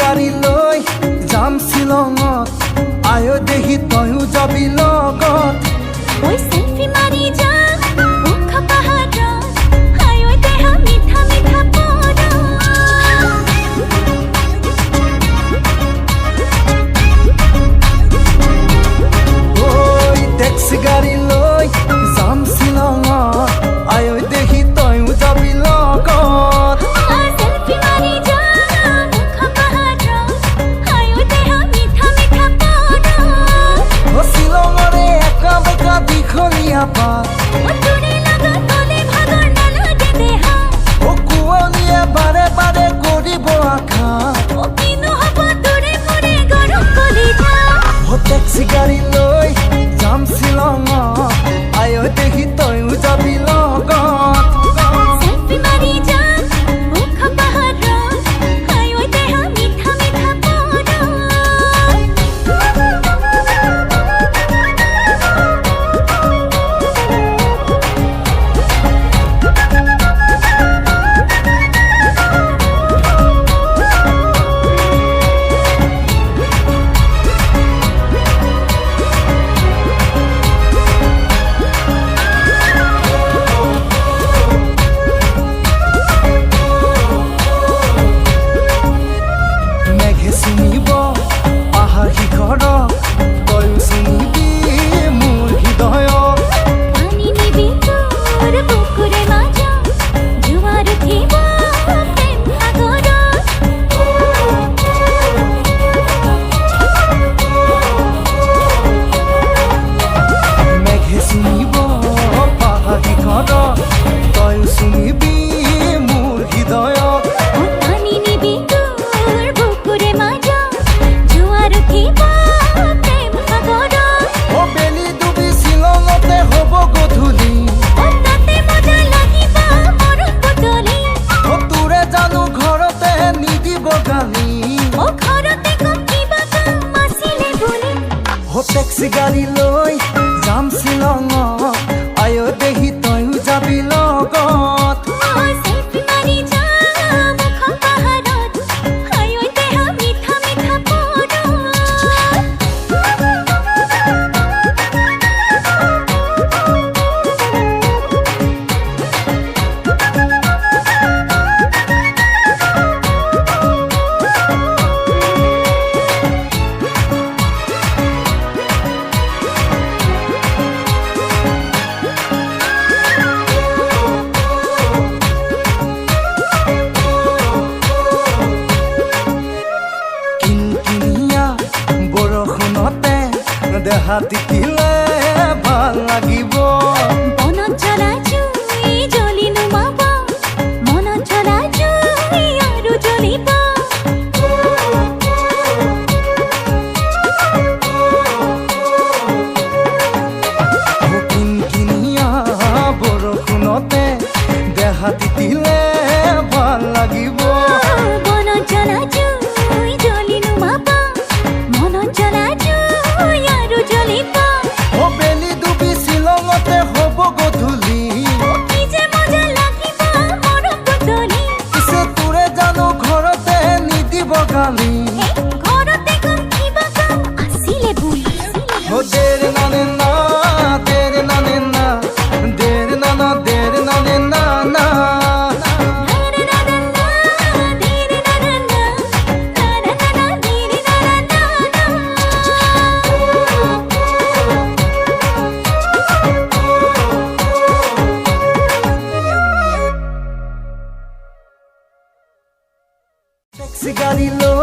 গাড়ী লৈ যাম শ্বিলঙত আয়ো দেহি তয়ো যাবি লগত ওই সেলফি মারি যা মুখ পাহাড় আয়ো দেহা মিঠা মিঠা পড় ওই ট্যাক্সি গাড়ী লৈ যাম শ্বিলঙত আয়ো দেহি তয়ো যাবি লগত সেলফি মারি যা মুখ পাহাড় আয়ো দেহা মিঠা মিঠা পড় ও শ্বিলঙৰে একা বেকা দীঘলীয়া পাত ও তোৰে লাগা তোলে ভাগৰ নালাগে দেহা ও কুঁৱলীয়ে বাৰে বাৰে কৰিব আঘাত ও কিনো হব তোরে মোরে গরম কলিজা ও ট্যাক্সি গাড়ী লৈ যাম শ্বিলঙত আয়ো দেহি তয়ো যাবি লগত সেলফি মারি যা মুখ পাহাড় আয়ো দেহা মিঠা মিঠা পড় মেঘে চিনিব পাহাৰ শিখৰক তয়ো চিনিবি মোৰ হৃদয়ক পানি নিবি তোৰ বুকুৰে মাজা জোয়াৰ উঠিব প্ৰেম সাগৰ মেঘে চিনিব পাহাৰ শিখৰক তয়ো চিনিবি মোৰ হৃদয়ক ও পানি নিবি তোর বুকুরে মাজা জোয়ার উঠিব প্রেম সাগর ও বেলি ডুবি শ্বিলঙতে হ'ব গধূলি ও তাতে মজা লাগিব মরণ বদলি ও তোৰে জানো ঘৰতে নিদিব গালি ও ঘৰতে কম কিবা কাম আছিলে বুলি ও ট্যাক্সি গাড়ী লৈ যাম শ্বিলঙত আয়ো দেহি তয়ো যাবি লগত ও সেলফি মারি যা মুখ পাহাড়ত আয়ো দেহা মিঠা মিঠা পড় কিনকিনিয়া বৰষুণতে দেহা তিতিলে ভাল লাগিব মনত জ্বলা জুই জ্বলি নুমাব মনত জ্বলা জুই আৰু জ্বলিব ও কিনকিনিয়া বৰষুণতে দেহা তিতিলে ভাল লাগিব মনত জ্বলা জুই জ্বলি নুমাব মনত জ্বলা জুই আৰু জ্বলিব ও বেলি ডুবি শ্বিলঙতে হ'ব গধূলি কি যে মজা লাগিব মৰম বদলি পিছে তোৰে জানো ঘৰতে নিদিব গালি ঘৰতে কম কিবা কাম আছিলে বুলি ও দেৰ নানে না দেৰ নানে না দেৰ নানা দেৰ নানে না না ট্যাক্সি গাড়ী লৈ